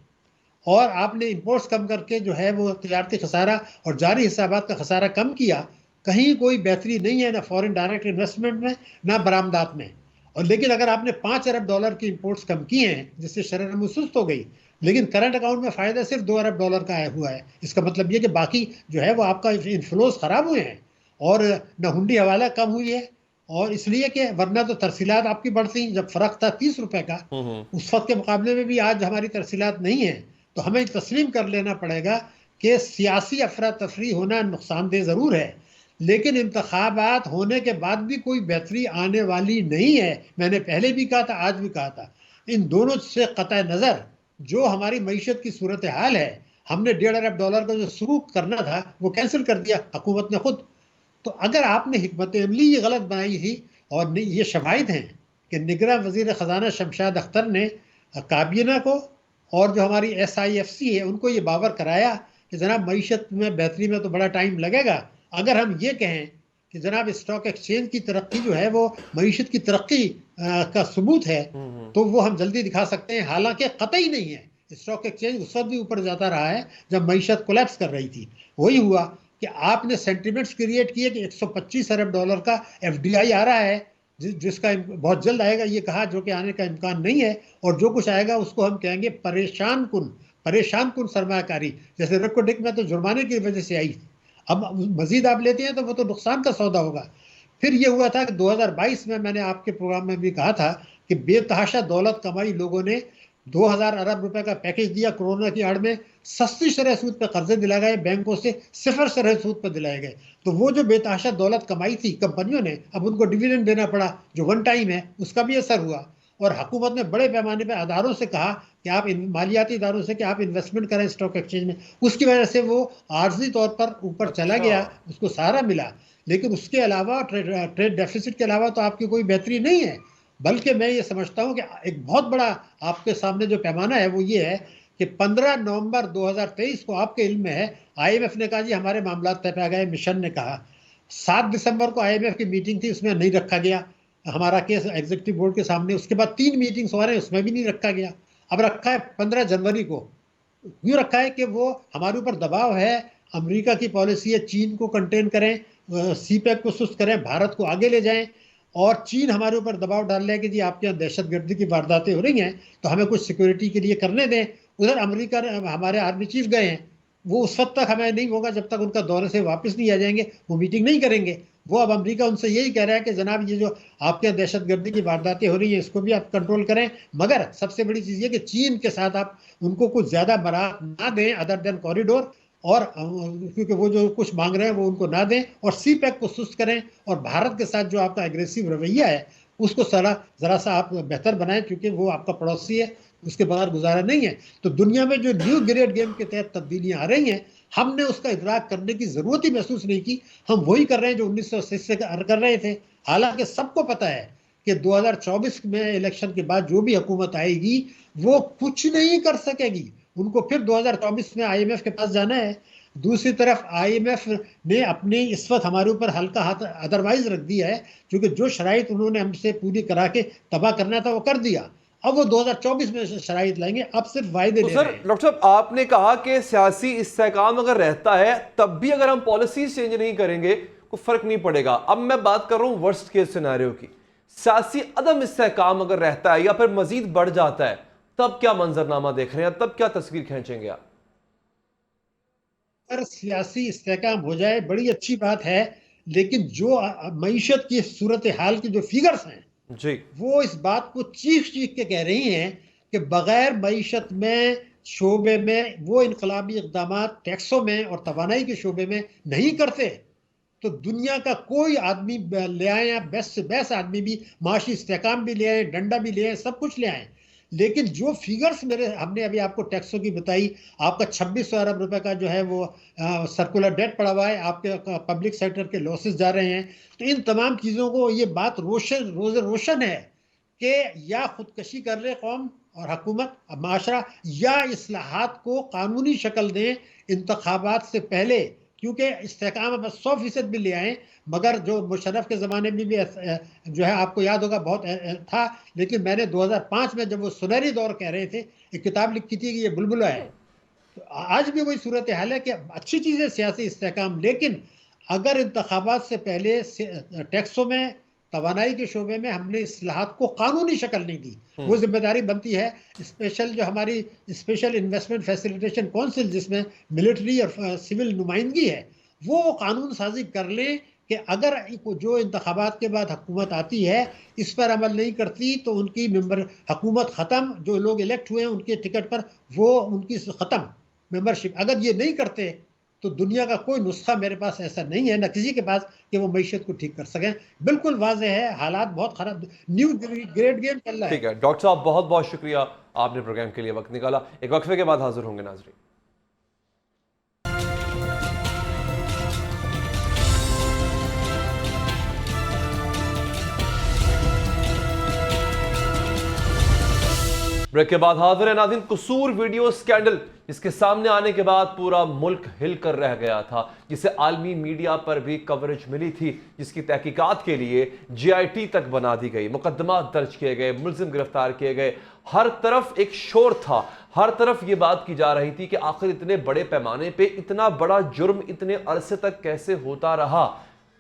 اور آپ نے امپورٹس کم کر کے جو ہے وہ تجارتی خسارہ اور جاری حسابات کا خسارہ کم کیا، کہیں کوئی بہتری نہیں ہے، نہ فورن ڈائریکٹ انویسٹمنٹ میں نہ برآمدات میں. اور لیکن اگر آپ نے 5 ارب ڈالر کی امپورٹس کم کی ہیں جس سے شرح نمو سست ہو گئی، لیکن کرنٹ اکاؤنٹ میں فائدہ صرف 2 ارب ڈالر کا آیا ہوا ہے، اس کا مطلب یہ کہ باقی جو ہے وہ آپ کا انفلوز خراب ہوئے ہیں اور نہ ہنڈی حوالہ کم ہوئی ہے. اور اس لیے کہ ورنہ تو ترسیلات آپ کی بڑھتی، جب فرق تھا 30 روپے کا اس وقت کے مقابلے میں بھی آج ہماری ترسیلات نہیں ہیں. تو ہمیں تسلیم کر لینا پڑے گا کہ سیاسی افراتفری ہونا نقصان دہ ضرور ہے، لیکن انتخابات ہونے کے بعد بھی کوئی بہتری آنے والی نہیں ہے. میں نے پہلے بھی کہا تھا، آج بھی کہا تھا. ان دونوں سے قطع نظر جو ہماری معیشت کی صورتحال ہے، ہم نے 1.5 ارب ڈالر کا جو سلوک کرنا تھا وہ کینسل کر دیا حکومت نے خود. تو اگر آپ نے حکمت عملی یہ غلط بنائی تھی، اور یہ شواہد ہیں کہ نگراں وزیر خزانہ شمشاد اختر نے کابینہ کو اور جو ہماری SIFC ہے ان کو یہ باور کرایا کہ جناب معیشت میں بہتری میں تو بڑا ٹائم لگے گا. اگر ہم یہ کہیں کہ جناب اسٹاک ایکسچینج کی ترقی جو ہے وہ معیشت کی ترقی کا ثبوت ہے تو وہ ہم جلدی دکھا سکتے ہیں، حالانکہ قطعی نہیں ہے. اسٹاک ایکسچینج اس وقت بھی اوپر جاتا رہا ہے جب معیشت کولیپس کر رہی تھی. وہی ہوا کہ آپ نے سینٹیمنٹس کریٹ کیے کہ 125 ارب ڈالر کا FDI آ رہا ہے جس کا بہت جلد آئے گا، یہ کہا، جو کہ آنے کا امکان نہیں ہے. اور جو کچھ آئے گا اس کو ہم کہیں گے پریشان کن سرمایہ کاری. جیسے ریکوڈک میں تو جرمانے کی وجہ سے آئی، اب مزید آپ لیتے ہیں تو وہ تو نقصان کا سودا ہوگا. پھر یہ ہوا تھا کہ 2022 میں نے آپ کے پروگرام میں بھی کہا تھا کہ بے تحاشا دولت کمائی لوگوں نے 2000 ارب روپے کا پیکیج دیا، کورونا کی آڑ میں سستی شرح سود پہ قرضے دلائے گئے، بینکوں سے 0 شرح سود پہ دلائے گئے. تو وہ جو بے تحاشا دولت کمائی تھی کمپنیوں نے، اب ان کو ڈیویڈنڈ دینا پڑا جو ون ٹائم ہے، اس کا بھی اثر ہوا. اور حکومت نے بڑے پیمانے پہ اداروں سے کہا کہ آپ مالیاتی اداروں سے کہ آپ انویسٹمنٹ کریں اسٹاک ایکسچینج میں. اس کی وجہ سے وہ عارضی طور پر اوپر چلا گیا، اس کو سہارا ملا. لیکن اس کے علاوہ ٹریڈ ڈیفیسٹ کے علاوہ تو آپ کی کوئی بہتری نہیں ہے. بلکہ میں یہ سمجھتا ہوں کہ ایک بہت بڑا آپ کے سامنے جو پیمانہ ہے وہ یہ ہے کہ 15 نومبر 2023 کو آپ کے علم میں ہے IMF نے کہا جی ہمارے معاملات طے پہ گئے. مشن نے کہا 7 دسمبر کو IMF کی میٹنگ تھی، اس میں نہیں رکھا گیا ہمارا کیس ایگزیکٹو بورڈ کے سامنے. اس کے بعد 3 میٹنگز ہو رہے ہیں، اس میں بھی نہیں رکھا گیا. اب رکھا ہے 15 جنوری کو. کیوں رکھا ہے کہ وہ ہمارے اوپر دباؤ ہے، امریکہ کی پالیسی ہے چین کو کنٹین کریں، CPEC کو سست کریں، بھارت کو آگے لے جائیں. اور چین ہمارے اوپر دباؤ ڈال رہا ہے کہ جی آپ کے یہاں دہشت گردی کی وارداتیں ہو رہی ہیں تو ہمیں کچھ سیکورٹی کے لیے کرنے دیں. ادھر امریکہ ہمارے آرمی چیف گئے ہیں، وہ اس وقت تک ہمیں نہیں ہوگا جب تک ان کا دورے سے واپس نہیں آ جائیں گے، وہ میٹنگ نہیں کریں گے. وہ اب امریکہ ان سے یہی کہہ رہا ہے کہ جناب یہ جو آپ کے دہشت گردی کی وارداتیں ہو رہی ہیں اس کو بھی آپ کنٹرول کریں، مگر سب سے بڑی چیز یہ کہ چین کے ساتھ آپ ان کو کچھ زیادہ برات نہ دیں ادر دین کوریڈور، اور کیونکہ وہ جو کچھ مانگ رہے ہیں وہ ان کو نہ دیں، اور CPEC کو سست کریں. اور بھارت کے ساتھ جو آپ کا ایگریسو رویہ ہے اس کو ذرا سا آپ بہتر بنائیں، کیونکہ وہ آپ کا پڑوسی ہے، اس کے بغیر گزارا نہیں ہے. تو دنیا میں جو نیو گریڈ گیم کے تحت تبدیلیاں آ رہی ہیں ہم نے اس کا ادراک کرنے کی ضرورت ہی محسوس نہیں کی. ہم وہی کر رہے ہیں جو 1980 سے کر رہے تھے. حالانکہ سب کو پتہ ہے کہ 2024 میں الیکشن کے بعد جو بھی حکومت آئے گی وہ کچھ نہیں کر سکے گی. ان کو پھر 2024 میں IMF کے پاس جانا ہے. دوسری طرف IMF نے اپنی اس وقت ہمارے اوپر ہلکا ہاتھ ادروائز رکھ دیا ہے، کیونکہ جو شرائط انہوں نے ہم سے پوری کرا کے تباہ کرنا تھا وہ کر دیا. اب وہ 2024 میں شرائط لائیں گے، اب صرف وعدے لے رہے ہیں. ڈاکٹر صاحب آپ نے کہا کہ سیاسی استحکام اگر رہتا ہے تب بھی اگر ہم پالیسیز چینج نہیں کریں گے کوئی فرق نہیں پڑے گا. اب میں بات کر رہا ہوں ورسٹ کیس سیناریو کی. سیاسی عدم استحکام اگر رہتا ہے یا پھر مزید بڑھ جاتا ہے تب کیا منظرنامہ دیکھ رہے ہیں، تب کیا تصویر کھینچیں گے آپ؟ اگر سیاسی استحکام ہو جائے بڑی اچھی بات ہے، لیکن جو معیشت کی صورتحال کی جو فگرز ہیں جی وہ اس بات کو چیخ کے کہہ رہی ہیں کہ بغیر معیشت میں شعبے میں وہ انقلابی اقدامات ٹیکسوں میں اور توانائی کے شعبے میں نہیں کرتے تو دنیا کا کوئی آدمی لے آئیں، یا بیسٹ سے بیسٹ آدمی بھی، معاشی استحکام بھی لے آئیں، ڈنڈا بھی لے آئیں، سب کچھ لے آئیں، لیکن جو فیگرز ہم نے ابھی آپ کو ٹیکسوں کی بتائی، آپ کا 2600 ارب روپے کا جو ہے وہ سرکولر ڈیٹ پڑا ہوا ہے، آپ کے پبلک سیکٹر کے لاسز جا رہے ہیں، تو ان تمام چیزوں کو یہ بات روشن ہے کہ یا خودکشی کر لے قوم اور حکومت معاشرہ، یا اصلاحات کو قانونی شکل دیں انتخابات سے پہلے، کیونکہ استحکام اب 100% بھی لے آئیں، مگر جو مشرف کے زمانے میں بھی جو ہے آپ کو یاد ہوگا بہت تھا، لیکن میں نے 2005 میں جب وہ سنہری دور کہہ رہے تھے ایک کتاب لکھی تھی کہ یہ بلبلا ہے، تو آج بھی وہی صورتحال ہے کہ اچھی چیز ہے سیاسی استحکام، لیکن اگر انتخابات سے پہلے ٹیکسوں میں توانائی کے شعبے میں ہم نے اصلاحات کو قانونی شکل نہیں دی، وہ ذمہ داری بنتی ہے اسپیشل جو ہماری اسپیشل انویسٹمنٹ فیسیلیٹیشن کونسل جس میں ملٹری اور سول نمائندگی ہے، وہ قانون سازی کر لیں کہ اگر جو انتخابات کے بعد حکومت آتی ہے اس پر عمل نہیں کرتی تو ان کی ممبر حکومت ختم، جو لوگ الیکٹ ہوئے ہیں ان کے ٹکٹ پر وہ ان کی ختم ممبرشپ، اگر یہ نہیں کرتے تو دنیا کا کوئی نسخہ میرے پاس ایسا نہیں ہے، نہ کسی کے پاس، کہ وہ معیشت کو ٹھیک کر سکیں۔ بالکل واضح ہے حالات بہت خراب، نیو گریٹ گیم چل رہا ہے۔ ٹھیک ہے ڈاکٹر صاحب، بہت بہت شکریہ، آپ نے پروگرام کے لیے وقت نکالا۔ ایک وقفے کے بعد حاضر ہوں گے ناظرین۔ بریک کے بعد حاضر ہے ناظرین۔ قصور ویڈیو سکینڈل جس کے سامنے آنے کے بعد پورا ملک ہل کر رہ گیا تھا، جسے عالمی میڈیا پر بھی کوریج ملی تھی، جس کی تحقیقات کے لیے GIT تک بنا دی گئی، مقدمات درج کیے گئے، ملزم گرفتار کیے گئے، ہر طرف ایک شور تھا، ہر طرف یہ بات کی جا رہی تھی کہ آخر اتنے بڑے پیمانے پہ اتنا بڑا جرم اتنے عرصے تک کیسے ہوتا رہا۔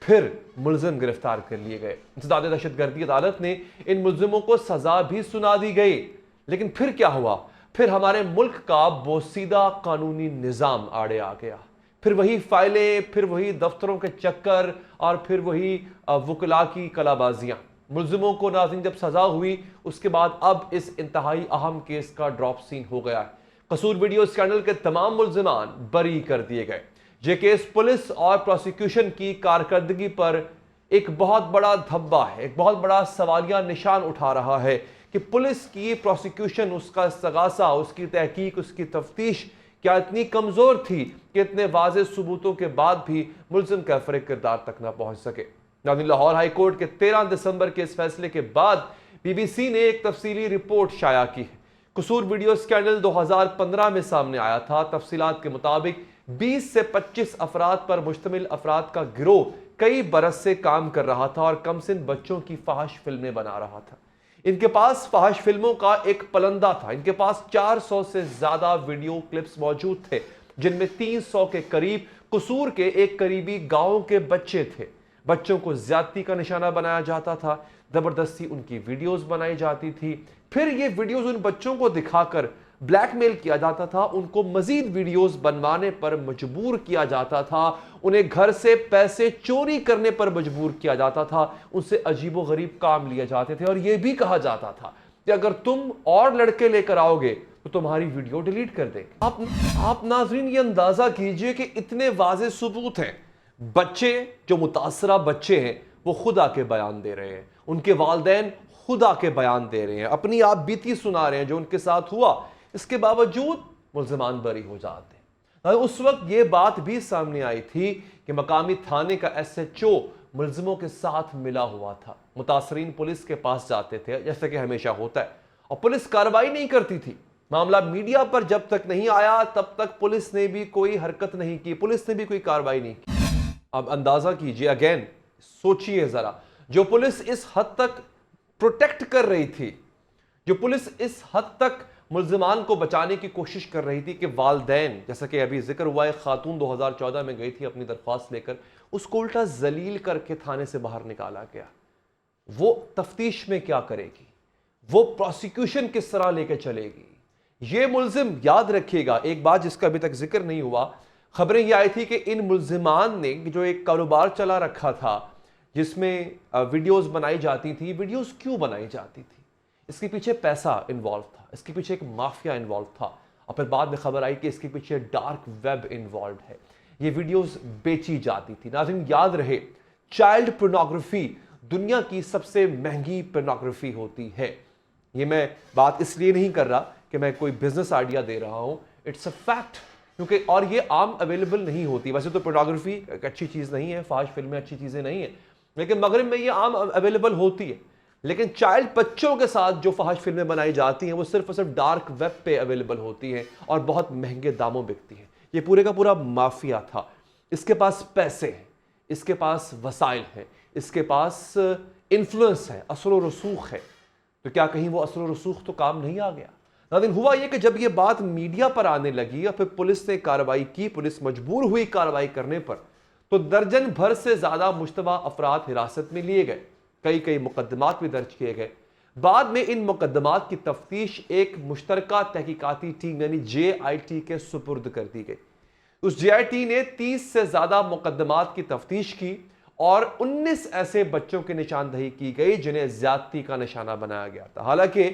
پھر ملزم گرفتار کر لیے گئے، انسداد دہشت گردی عدالت نے ان ملزموں کو سزا بھی سنا دی گئی، لیکن پھر کیا ہوا؟ پھر ہمارے ملک کا بوسیدہ قانونی نظام آڑے آ گیا، پھر وہی فائلیں، پھر وہی دفتروں کے چکر، اور پھر وہی وکلاء کی کلا بازیاں۔ ملزموں کو ناظرین جب سزا ہوئی اس کے بعد اب اس انتہائی اہم کیس کا ڈراپ سین ہو گیا ہے۔ قصور ویڈیو اسکینڈل کے تمام ملزمان بری کر دیے گئے۔ یہ کیس پولیس اور پروسیکیوشن کی کارکردگی پر ایک بہت بڑا دھبا ہے، ایک بہت بڑا سوالیہ نشان اٹھا رہا ہے کہ پولیس کی پروسیکیوشن، اس کا استغاثہ، اس کی تحقیق، اس کی تفتیش کیا اتنی کمزور تھی کہ اتنے واضح ثبوتوں کے بعد بھی ملزم کیفر کردار تک نہ پہنچ سکے۔ ناظرین، لاہور ہائی کورٹ کے 13 دسمبر کے اس فیصلے کے بعد BBC نے ایک تفصیلی رپورٹ شائع کی ہے۔ قصور ویڈیو اسکینڈل 2015 میں سامنے آیا تھا۔ تفصیلات کے مطابق 20 سے 25 افراد پر مشتمل افراد کا گروہ کئی برس سے کام کر رہا تھا اور کم سن بچوں کی فحش فلمیں بنا رہا تھا۔ ان کے پاس فحش فلموں کا ایک پلندہ تھا، ان کے پاس 400 سے زیادہ ویڈیو کلپس موجود تھے، جن میں 300 کے قریب قصور کے ایک قریبی گاؤں کے بچے تھے۔ بچوں کو زیادتی کا نشانہ بنایا جاتا تھا، زبردستی ان کی ویڈیوز بنائی جاتی تھی، پھر یہ ویڈیوز ان بچوں کو دکھا کر بلیک میل کیا جاتا تھا، ان کو مزید ویڈیوز بنوانے پر مجبور کیا جاتا تھا، انہیں گھر سے پیسے چوری کرنے پر مجبور کیا جاتا تھا، ان سے عجیب و غریب کام لیے جاتے تھے، اور یہ بھی کہا جاتا تھا کہ اگر تم اور لڑکے لے کر آؤ گے تو تمہاری ویڈیو ڈیلیٹ کر دیں گے۔ آپ ناظرین یہ اندازہ کیجئے کہ اتنے واضح ثبوت ہیں، بچے جو متاثرہ بچے ہیں وہ خدا کے بیان دے رہے ہیں، ان کے والدین خدا کے بیان دے رہے ہیں، اپنی آپ بیتی سنا رہے ہیں جو ان کے ساتھ ہوا، اس کے باوجود ملزمان بری ہو جاتے ہیں۔ اس وقت یہ بات بھی سامنے آئی تھی کہ مقامی تھانے کا SHO ملزموں کے ساتھ ملا ہوا تھا، متاثرین پولیس کے پاس جاتے تھے جیسا کہ ہمیشہ ہوتا ہے، اور پولیس کارروائی نہیں کرتی تھی۔ معاملہ میڈیا پر جب تک نہیں آیا تب تک پولیس نے بھی کوئی حرکت نہیں کی، پولیس نے بھی کوئی کارروائی نہیں کی۔ اب اندازہ کیجئے، اگین سوچئے ذرا، جو پولیس اس حد تک پروٹیکٹ کر رہی تھی، جو پولیس اس حد تک ملزمان کو بچانے کی کوشش کر رہی تھی کہ والدین، جیسا کہ ابھی ذکر ہوا ہے، خاتون 2014 میں گئی تھی اپنی درخواست لے کر، اس کو الٹا ذلیل کر کے تھانے سے باہر نکالا گیا۔ وہ تفتیش میں کیا کرے گی؟ وہ پروسیکیوشن کس طرح لے کے چلے گی. یہ ملزم یاد رکھیے گا ایک بات جس کا ابھی تک ذکر نہیں ہوا، خبریں یہ آئی تھی کہ ان ملزمان نے جو ایک کاروبار چلا رکھا تھا جس میں ویڈیوز بنائی جاتی تھی. ویڈیوز کیوں بنائی جاتی تھی؟ اس کے پیچھے پیسہ انوالو تھا، اس کے پیچھے ایک مافیا انوالو تھا، اور پھر بعد میں خبر آئی کہ اس کے پیچھے ڈارک ویب انوالوڈ ہے. یہ ویڈیوز بیچی جاتی تھی. ناظرین یاد رہے، چائلڈ پورنوگرافی دنیا کی سب سے مہنگی پورنوگرافی ہوتی ہے. یہ میں بات اس لیے نہیں کر رہا کہ میں کوئی بزنس آئیڈیا دے رہا ہوں، اٹس اے فیکٹ، کیونکہ اور یہ عام اویلیبل نہیں ہوتی. ویسے تو پورنوگرافی ایک اچھی چیز نہیں ہے، فحش فلمیں اچھی چیزیں نہیں ہیں، لیکن مغرب میں یہ عام اویلیبل ہوتی ہے. لیکن چائلڈ بچوں کے ساتھ جو فحش فلمیں بنائی جاتی ہیں وہ صرف اور صرف ڈارک ویب پہ اویلیبل ہوتی ہیں اور بہت مہنگے داموں بکتی ہیں. یہ پورے کا پورا مافیا تھا. اس کے پاس پیسے ہیں، اس کے پاس وسائل ہیں، اس کے پاس انفلوئنس ہے، اثر و رسوخ ہے. تو کیا کہیں وہ اثر و رسوخ تو کام نہیں آ گیا؟ لیکن ہوا یہ کہ جب یہ بات میڈیا پر آنے لگی اور پھر پولیس نے کارروائی کی، پولیس مجبور ہوئی کارروائی کرنے پر، تو درجن بھر سے زیادہ مشتبہ افراد حراست میں لیے گئے، کئی مقدمات بھی درج کیے گئے. بعد میں ان مقدمات کی تفتیش ایک مشترکہ تحقیقاتی ٹیم یعنی JIT کے سپرد کر دی گئی. اس JIT نے 30 سے زیادہ مقدمات کی تفتیش کی اور 19 ایسے بچوں کی نشاندہی کی گئی جنہیں زیادتی کا نشانہ بنایا گیا تھا. حالانکہ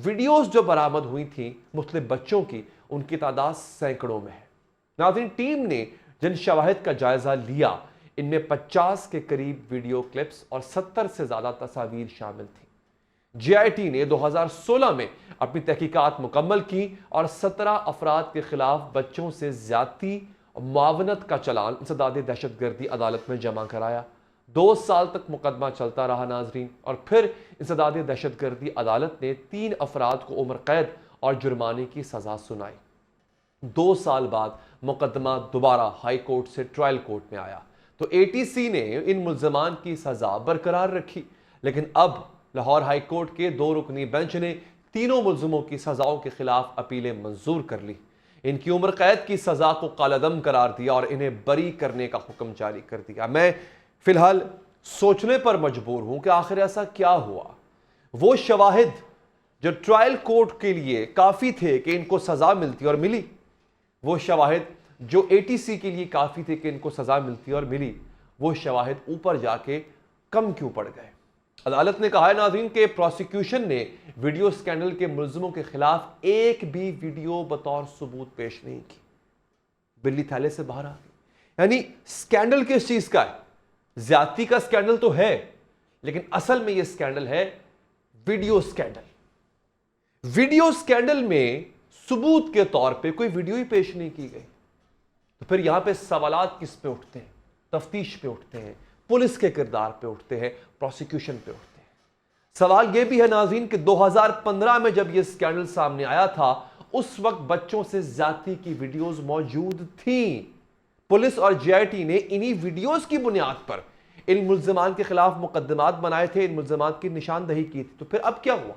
ویڈیوز جو برآمد ہوئی تھیں مختلف بچوں کی، ان کی تعداد سینکڑوں میں ہے. ناظرین ٹیم نے جن شواہد کا جائزہ لیا ان میں 50 کے قریب ویڈیو کلپس اور 70 سے زیادہ تصاویر شامل تھیں. JIT نے 2016 میں اپنی تحقیقات مکمل کی اور 17 افراد کے خلاف بچوں سے زیادتی معاونت کا چلان انسداد دہشت گردی عدالت میں جمع کرایا. 2 سال تک مقدمہ چلتا رہا ناظرین، اور پھر انسداد دہشت گردی عدالت نے 3 افراد کو عمر قید اور جرمانے کی سزا سنائی. 2 سال بعد مقدمہ دوبارہ ہائی کورٹ سے ٹرائل کورٹ میں آیا تو ATC نے ان ملزمان کی سزا برقرار رکھی. لیکن اب لاہور ہائی کورٹ کے 2 رکنی بینچ نے تینوں ملزموں کی سزاؤں کے خلاف اپیلیں منظور کر لی. ان کی عمر قید کی سزا کو کالعدم قرار دیا اور انہیں بری کرنے کا حکم جاری کر دیا. میں فی الحال سوچنے پر مجبور ہوں کہ آخر ایسا کیا ہوا. وہ شواہد جو ٹرائل کورٹ کے لیے کافی تھے کہ ان کو سزا ملتی اور ملی، وہ شواہد جو ATC کے لیے کافی تھے کہ ان کو سزا ملتی اور ملی، وہ شواہد اوپر جا کے کم کیوں پڑ گئے؟ عدالت نے کہا ہے ناظرین کہ پروسیکیوشن نے ویڈیو سکینڈل کے ملزموں کے خلاف ایک بھی ویڈیو بطور ثبوت پیش نہیں کی. بلی تھیلے سے باہر آ گئی. یعنی سکینڈل کس چیز کا ہے؟ زیادتی کا سکینڈل تو ہے، لیکن اصل میں یہ سکینڈل ہے ویڈیو سکینڈل. ویڈیو سکینڈل میں ثبوت کے طور پہ کوئی ویڈیو ہی پیش نہیں کی گئی. تو پھر یہاں پہ سوالات کس پہ اٹھتے ہیں؟ تفتیش پہ اٹھتے ہیں، پولیس کے کردار پہ اٹھتے ہیں، پروسیکیوشن پہ اٹھتے ہیں. سوال یہ بھی ہے ناظرین کہ 2015 میں جب یہ سکینڈل سامنے آیا تھا اس وقت بچوں سے زیادتی کی ویڈیوز موجود تھیں. پولیس اور JIT نے انہی ویڈیوز کی بنیاد پر ان ملزمان کے خلاف مقدمات بنائے تھے، ان ملزمات کی نشاندہی کی تھی. تو پھر اب کیا ہوا؟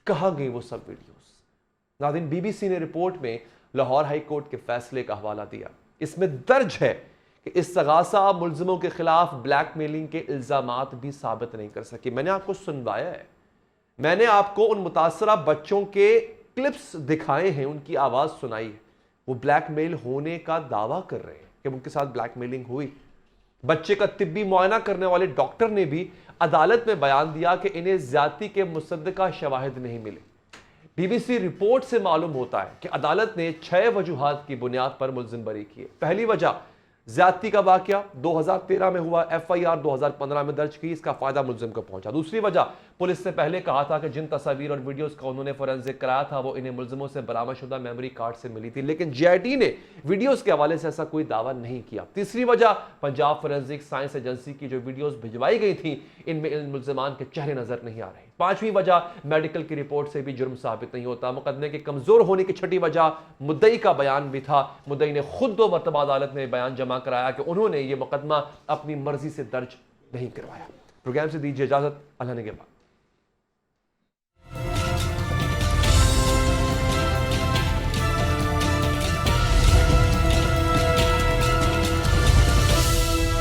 کہاں گئی وہ سب ویڈیوز؟ ناظرین BBC نے رپورٹ میں لاہور ہائی کورٹ کے فیصلے کا حوالہ دیا. اس میں درج ہے کہ استغاثہ ملزموں کے خلاف بلیک میلنگ کے الزامات بھی ثابت نہیں کر سکی. میں نے آپ کو سنوایا ہے، میں نے آپ کو ان متاثرہ بچوں کے کلپس دکھائے ہیں، ان کی آواز سنائی ہے. وہ بلیک میل ہونے کا دعویٰ کر رہے ہیں کہ ان کے ساتھ بلیک میلنگ ہوئی. بچے کا طبی معائنہ کرنے والے ڈاکٹر نے بھی عدالت میں بیان دیا کہ انہیں زیادتی کے مصدقہ شواہد نہیں ملے. BBC رپورٹ سے معلوم ہوتا ہے کہ عدالت نے 6 وجوہات کی بنیاد پر ملزم بری کیے. پہلی وجہ زیادتی کا واقعہ 2013 میں ہوا، FIR 2015 میں درج کی، اس کا فائدہ ملزم کو پہنچا. دوسری وجہ پولیس نے پہلے کہا تھا کہ جن تصاویر اور ویڈیوز کا انہوں نے فورینزک کرایا تھا وہ انہیں ملزموں سے برآمد شدہ میموری کارڈ سے ملی تھی، لیکن JIT نے ویڈیوز کے حوالے سے ایسا کوئی دعویٰ نہیں کیا. تیسری وجہ پنجاب فورینزک سائنس ایجنسی کی جو ویڈیوز بھجوائی گئی تھیں ان میں ان ملزمان کے چہرے نظر نہیں آ رہے. پانچویں وجہ میڈیکل کی رپورٹ سے بھی جرم ثابت نہیں ہوتا. مقدمے کے کمزور ہونے کی چھٹی وجہ مدعی کا بیان بھی تھا. مدعی نے خود 2 مرتبہ عدالت میں بیان جمع کرایا کہ انہوں نے یہ مقدمہ اپنی مرضی سے درج نہیں کروایا. پروگرام سے دیجیے اجازت، اللہ نے کے بعد.